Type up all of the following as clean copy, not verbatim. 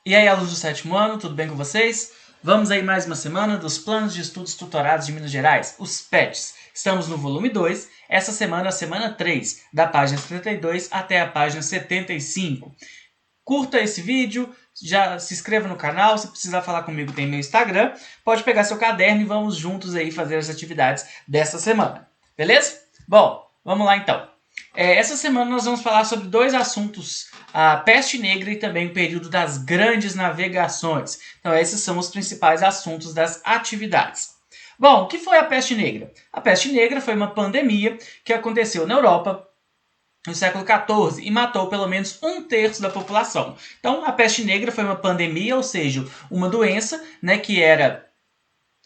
E aí, alunos do sétimo ano, tudo bem com vocês? Vamos aí mais uma semana dos Planos de Estudos Tutorados de Minas Gerais, os PETs. Estamos no volume 2, essa semana, a semana 3, da página 72 até a página 75. Curta esse vídeo, já se inscreva no canal, se precisar falar comigo tem meu Instagram, pode pegar seu caderno e vamos juntos aí fazer as atividades dessa semana, beleza? Bom, vamos lá então. Essa semana nós vamos falar sobre dois assuntos, a peste negra e também o período das grandes navegações. Então esses são os principais assuntos das atividades. Bom, o que foi a peste negra? A peste negra foi uma pandemia que aconteceu na Europa no século XIV e matou pelo menos 1/3 da população. Então, a peste negra foi uma pandemia, ou seja, uma doença, né, que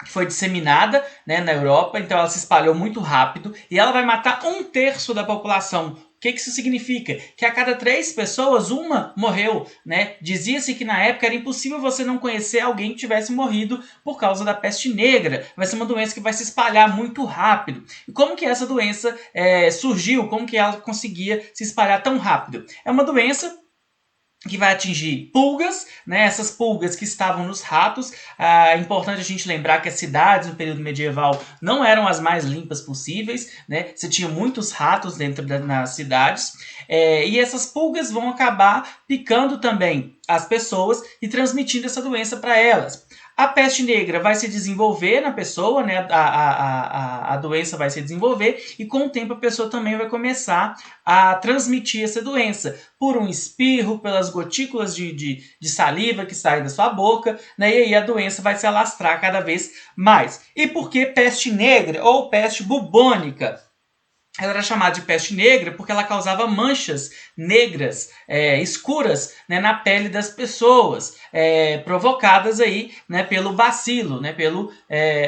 foi disseminada, né, na Europa, então ela se espalhou muito rápido e ela vai matar 1/3 da população. O que isso significa? Que a cada 3 pessoas, uma morreu, né? Dizia-se que na época era impossível você não conhecer alguém que tivesse morrido por causa da peste negra. Vai ser uma doença que vai se espalhar muito rápido. E como que essa doença surgiu? Como que ela conseguia se espalhar tão rápido? É uma doença que vai atingir pulgas, né? Essas pulgas que estavam nos ratos. É importante a gente lembrar que as cidades no período medieval não eram as mais limpas possíveis, né? Você tinha muitos ratos nas cidades, e essas pulgas vão acabar picando também as pessoas e transmitindo essa doença para elas. A peste negra vai se desenvolver na pessoa, né? A doença vai se desenvolver e com o tempo a pessoa também vai começar a transmitir essa doença por um espirro, pelas gotículas de saliva que saem da sua boca, né? E aí a doença vai se alastrar cada vez mais. E por que peste negra ou peste bubônica? Ela era chamada de peste negra porque ela causava manchas negras, escuras, né, na pele das pessoas, provocadas aí, né, pelo bacilo, né, pelo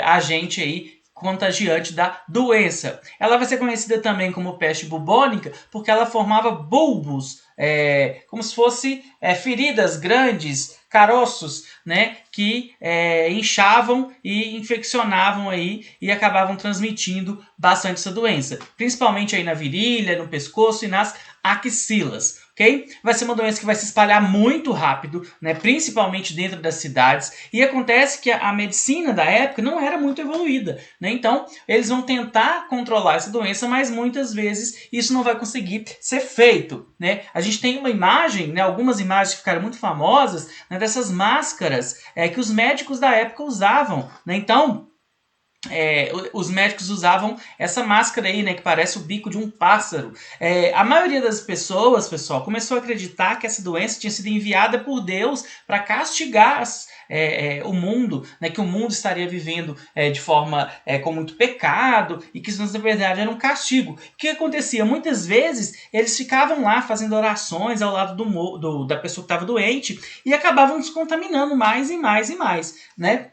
agente aí contagiante da doença. Ela vai ser conhecida também como peste bubônica porque ela formava bulbos, como se fosse feridas grandes, caroços, né, que inchavam e infeccionavam aí e acabavam transmitindo bastante essa doença, principalmente aí na virilha, no pescoço e nas axilas, ok? Vai ser uma doença que vai se espalhar muito rápido, né, principalmente dentro das cidades, e acontece que a medicina da época não era muito evoluída, né? Então eles vão tentar controlar essa doença, mas muitas vezes isso não vai conseguir ser feito, né? A gente tem uma imagem, né, algumas imagens que ficaram muito famosas, né, dessas máscaras que os médicos da época usavam, né? Então os médicos usavam essa máscara aí, né, que parece o bico de um pássaro. A maioria das pessoas, pessoal, começou a acreditar que essa doença tinha sido enviada por Deus para castigar o mundo, né, que o mundo estaria vivendo de forma com muito pecado e que isso na verdade era um castigo. O que acontecia? Muitas vezes eles ficavam lá fazendo orações ao lado da pessoa que estava doente e acabavam se contaminando mais e mais e mais, né?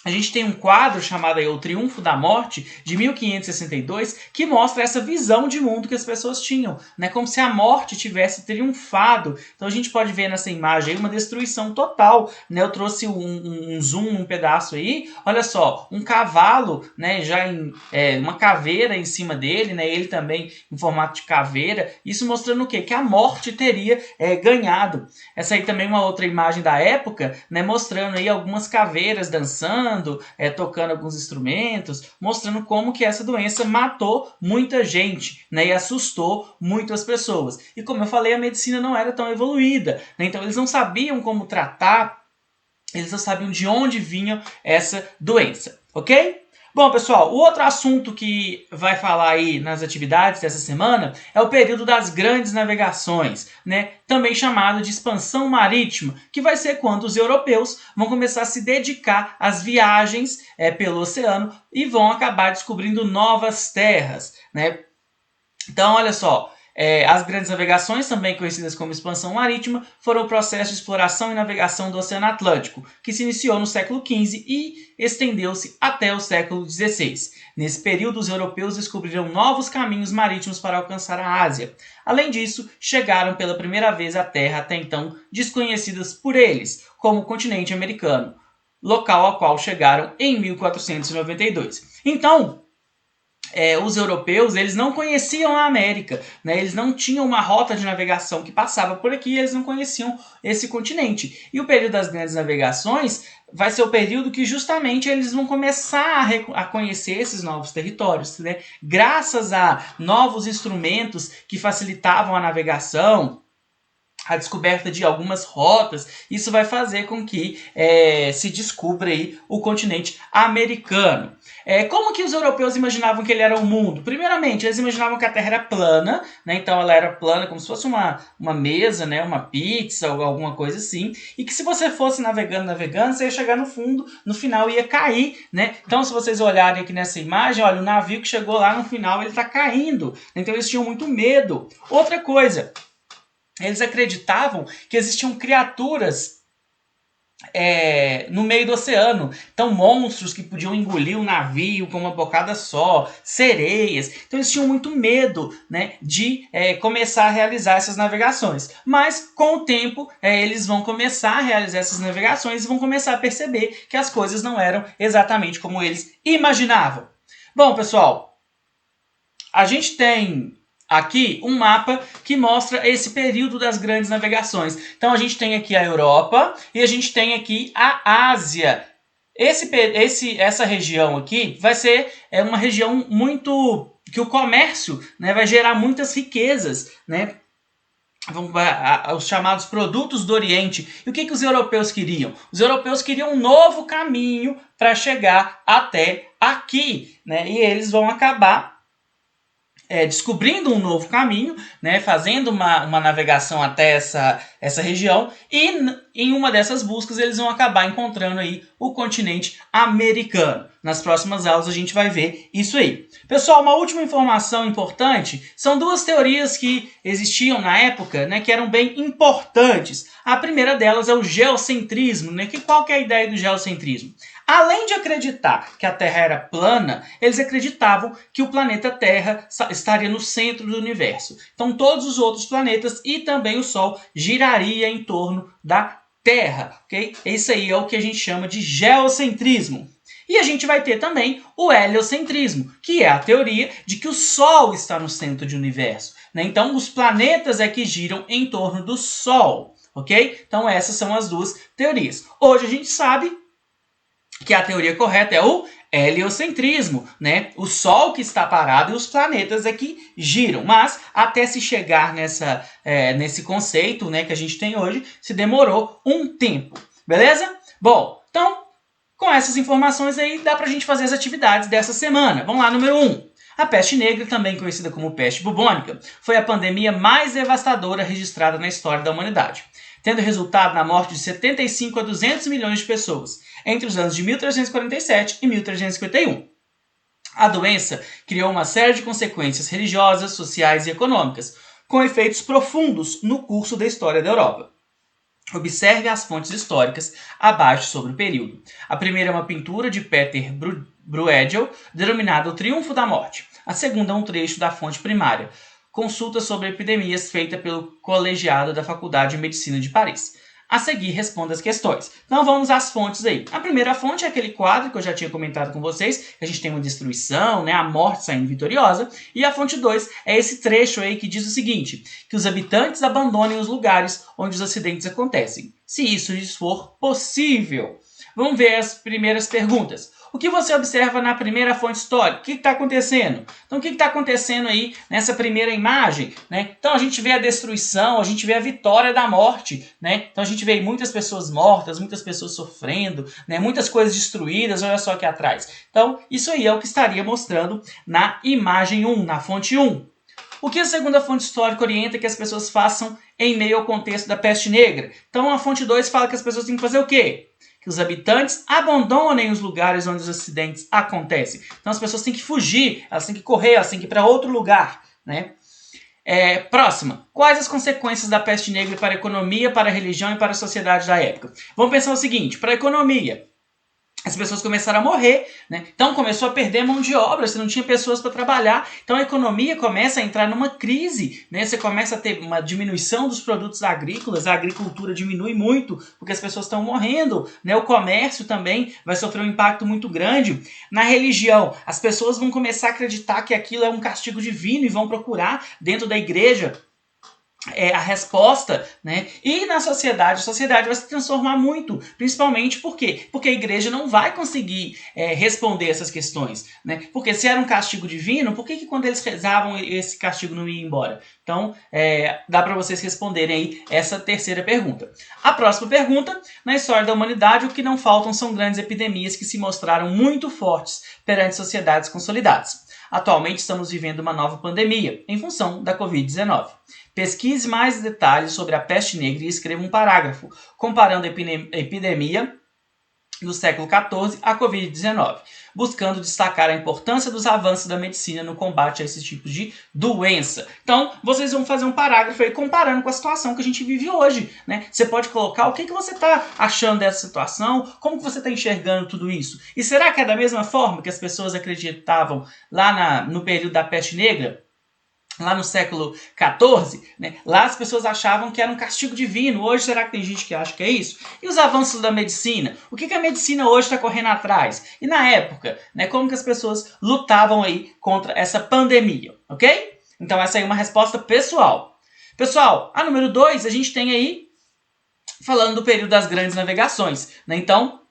A gente tem um quadro chamado aí O Triunfo da Morte, de 1562, que mostra essa visão de mundo que as pessoas tinham, né? Como se a morte tivesse triunfado. Então a gente pode ver nessa imagem aí uma destruição total, né? Eu trouxe um zoom num pedaço aí, olha só, um cavalo, né? Já uma caveira em cima dele, né? Ele também em formato de caveira, isso mostrando o quê? Que a morte teria ganhado. Essa aí também é uma outra imagem da época, né? Mostrando aí algumas caveiras dançando, tocando alguns instrumentos, mostrando como que essa doença matou muita gente, né, e assustou muitas pessoas. E como eu falei, a medicina não era tão evoluída, né, então eles não sabiam como tratar, eles não sabiam de onde vinha essa doença, ok? Bom, pessoal, o outro assunto que vai falar aí nas atividades dessa semana é o período das grandes navegações, né? Também chamado de expansão marítima, que vai ser quando os europeus vão começar a se dedicar às viagens pelo oceano e vão acabar descobrindo novas terras, né? Então, olha só, as grandes navegações, também conhecidas como expansão marítima, foram o processo de exploração e navegação do Oceano Atlântico, que se iniciou no século XV e estendeu-se até o século XVI. Nesse período, os europeus descobriram novos caminhos marítimos para alcançar a Ásia. Além disso, chegaram pela primeira vez à terra até então desconhecidas por eles, como o continente americano, local ao qual chegaram em 1492. Então, os europeus, eles não conheciam a América, né? Eles não tinham uma rota de navegação que passava por aqui, eles não conheciam esse continente. E o período das grandes navegações vai ser o período que justamente eles vão começar a conhecer esses novos territórios, né? Graças a novos instrumentos que facilitavam a navegação, a descoberta de algumas rotas, isso vai fazer com que se descubra aí o continente americano. Como que os europeus imaginavam que ele era o mundo? Primeiramente, eles imaginavam que a Terra era plana, né? Então ela era plana como se fosse uma mesa, né? Uma pizza ou alguma coisa assim, e que se você fosse navegando, você ia chegar no fundo, no final ia cair, né? Então se vocês olharem aqui nessa imagem, olha, o navio que chegou lá no final, ele está caindo. Então eles tinham muito medo. Outra coisa, eles acreditavam que existiam criaturas no meio do oceano. Então, monstros que podiam engolir o navio com uma bocada só, sereias. Então, eles tinham muito medo, né, de começar a realizar essas navegações. Mas, com o tempo, eles vão começar a realizar essas navegações e vão começar a perceber que as coisas não eram exatamente como eles imaginavam. Bom, pessoal, a gente tem aqui um mapa que mostra esse período das grandes navegações. Então a gente tem aqui a Europa e a gente tem aqui a Ásia. Essa região aqui vai ser uma região muito que o comércio, né, vai gerar muitas riquezas, né? Os chamados produtos do Oriente. E o que os europeus queriam? Os europeus queriam um novo caminho para chegar até aqui, né? E eles vão acabar descobrindo um novo caminho, né, fazendo uma navegação até essa região, e em uma dessas buscas eles vão acabar encontrando aí o continente americano. Nas próximas aulas a gente vai ver isso aí. Pessoal, uma última informação importante, são duas teorias que existiam na época, né, que eram bem importantes. A primeira delas é o geocentrismo, né? Qual que é a ideia do geocentrismo? Além de acreditar que a Terra era plana, eles acreditavam que o planeta Terra estaria no centro do universo. Então todos os outros planetas e também o Sol giraria em torno da Terra, ok? Isso aí é o que a gente chama de geocentrismo. E a gente vai ter também o heliocentrismo, que é a teoria de que o Sol está no centro do universo, né? Então os planetas é que giram em torno do Sol, ok? Então essas são as duas teorias. Hoje a gente sabe que a teoria correta é o heliocentrismo, né? O Sol que está parado e os planetas é que giram. Mas até se chegar nesse conceito, né, que a gente tem hoje, se demorou um tempo. Beleza? Bom, então, com essas informações aí, dá pra gente fazer as atividades dessa semana. Vamos lá, número 1. A peste negra, também conhecida como peste bubônica, foi a pandemia mais devastadora registrada na história da humanidade, tendo resultado na morte de 75 a 200 milhões de pessoas, entre os anos de 1347 e 1351. A doença criou uma série de consequências religiosas, sociais e econômicas, com efeitos profundos no curso da história da Europa. Observe as fontes históricas abaixo sobre o período. A primeira é uma pintura de Peter Bruegel, denominada O Triunfo da Morte. A segunda é um trecho da fonte primária, Consulta sobre epidemias, feita pelo colegiado da Faculdade de Medicina de Paris. A seguir, responda as questões. Então vamos às fontes aí. A primeira fonte é aquele quadro que eu já tinha comentado com vocês, que a gente tem uma destruição, né, a morte saindo vitoriosa. E a fonte 2 é esse trecho aí que diz o seguinte, que os habitantes abandonem os lugares onde os acidentes acontecem, se isso lhes for possível. Vamos ver as primeiras perguntas. O que você observa na primeira fonte histórica? O que está acontecendo? Então, o que está acontecendo aí nessa primeira imagem? Né? Então, a gente vê a destruição, a gente vê a vitória da morte. Né? Então, a gente vê muitas pessoas mortas, muitas pessoas sofrendo, né? Muitas coisas destruídas, olha só aqui atrás. Então, isso aí é o que estaria mostrando na imagem 1, na fonte 1. O que a segunda fonte histórica orienta que as pessoas façam em meio ao contexto da peste negra? Então, a fonte 2 fala que as pessoas têm que fazer o quê? Que os habitantes abandonem os lugares onde os acidentes acontecem. Então as pessoas têm que fugir, elas têm que correr, elas têm que ir para outro lugar, né? Próxima. Quais as consequências da peste negra para a economia, para a religião e para a sociedade da época? Vamos pensar o seguinte, para a economia. as pessoas começaram a morrer, né? Então começou a perder mão de obra, você não tinha pessoas para trabalhar, então a economia começa a entrar numa crise, né? Você começa a ter uma diminuição dos produtos agrícolas, a agricultura diminui muito, porque as pessoas estão morrendo, né? O comércio também vai sofrer um impacto muito grande. Na religião, as pessoas vão começar a acreditar que aquilo é um castigo divino e vão procurar dentro da igreja a resposta, né? E na sociedade, a sociedade vai se transformar muito, principalmente por quê? Porque a igreja não vai conseguir responder essas questões, né? Porque se era um castigo divino, por que quando eles rezavam esse castigo não ia embora? Então, dá para vocês responderem aí essa terceira pergunta. A próxima pergunta, na história da humanidade, o que não faltam são grandes epidemias que se mostraram muito fortes perante sociedades consolidadas. Atualmente estamos vivendo uma nova pandemia, em função da Covid-19. Pesquise mais detalhes sobre a peste negra e escreva um parágrafo, comparando a epidemia do século XIV à Covid-19, buscando destacar a importância dos avanços da medicina no combate a esses tipos de doença. Então, vocês vão fazer um parágrafo aí comparando com a situação que a gente vive hoje, né? Você pode colocar o que você está achando dessa situação, como que você está enxergando tudo isso. E será que é da mesma forma que as pessoas acreditavam lá no período da peste negra? Lá no século XIV, né? Lá as pessoas achavam que era um castigo divino. Hoje, será que tem gente que acha que é isso? E os avanços da medicina? O que a medicina hoje está correndo atrás? E na época, né, como que as pessoas lutavam aí contra essa pandemia, ok? Então essa aí é uma resposta pessoal. Pessoal, a número 2, a gente tem aí, falando do período das grandes navegações, né? Então,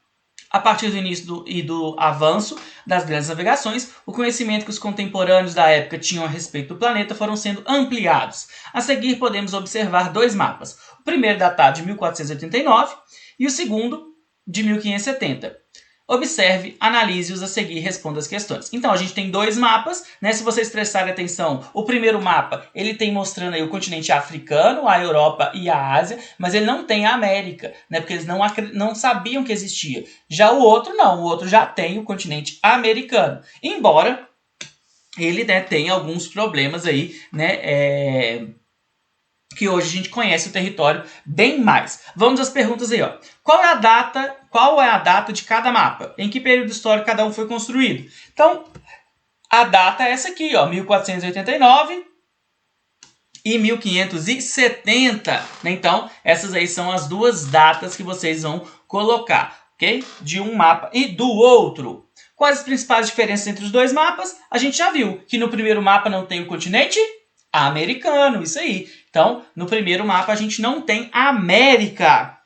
a partir do início do avanço das grandes navegações, o conhecimento que os contemporâneos da época tinham a respeito do planeta foram sendo ampliados. A seguir, podemos observar dois mapas. O primeiro datado de 1489 e o segundo de 1570. Observe, analise-os a seguir e responda as questões. Então, a gente tem dois mapas, né? Se vocês prestarem atenção, o primeiro mapa, ele tem mostrando aí o continente africano, a Europa e a Ásia, mas ele não tem a América, né? Porque eles não sabiam que existia. Já o outro não, o outro já tem o continente americano. Embora ele, né, tenha alguns problemas aí, né? Que hoje a gente conhece o território bem mais. Vamos às perguntas aí, ó. Qual é a data de cada mapa? Em que período histórico cada um foi construído? Então, a data é essa aqui, ó, 1489 e 1570. Então, essas aí são as duas datas que vocês vão colocar, ok? De um mapa e do outro. Quais as principais diferenças entre os dois mapas? A gente já viu que no primeiro mapa não tem o continente americano, isso aí. Então, no primeiro mapa a gente não tem a América.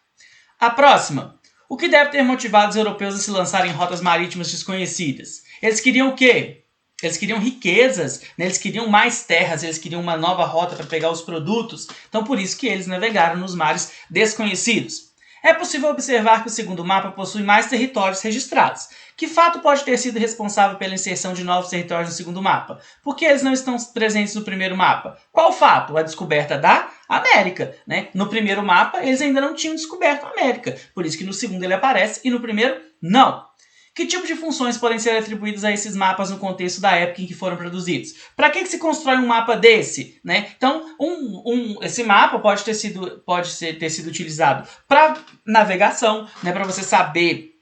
A próxima. O que deve ter motivado os europeus a se lançarem em rotas marítimas desconhecidas? Eles queriam o quê? Eles queriam riquezas, né? Eles queriam mais terras, eles queriam uma nova rota para pegar os produtos. Então, por isso que eles navegaram nos mares desconhecidos. É possível observar que o segundo mapa possui mais territórios registrados. Que fato pode ter sido responsável pela inserção de novos territórios no segundo mapa? Por que eles não estão presentes no primeiro mapa? Qual fato? A descoberta da América, né? No primeiro mapa, eles ainda não tinham descoberto a América. Por isso que no segundo ele aparece e no primeiro, não. Que tipo de funções podem ser atribuídas a esses mapas no contexto da época em que foram produzidos? Para que se constrói um mapa desse, né? Então, esse mapa pode ter sido utilizado para navegação, né? Para você saber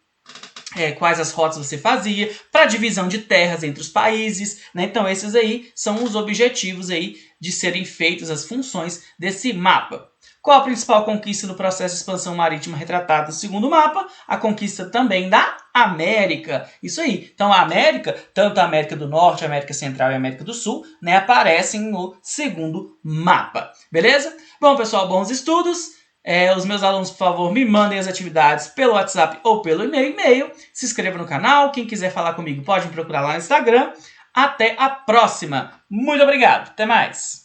quais as rotas você fazia, para divisão de terras entre os países, né? Então esses aí são os objetivos aí de serem feitas as funções desse mapa. Qual a principal conquista no processo de expansão marítima retratada no segundo mapa? A conquista também da América. Isso aí. Então a América, tanto a América do Norte, a América Central e a América do Sul, né, aparecem no segundo mapa. Beleza? Bom, pessoal, bons estudos. Os meus alunos, por favor, me mandem as atividades pelo WhatsApp ou pelo e-mail. Se inscreva no canal. Quem quiser falar comigo pode me procurar lá no Instagram. Até a próxima. Muito obrigado. Até mais.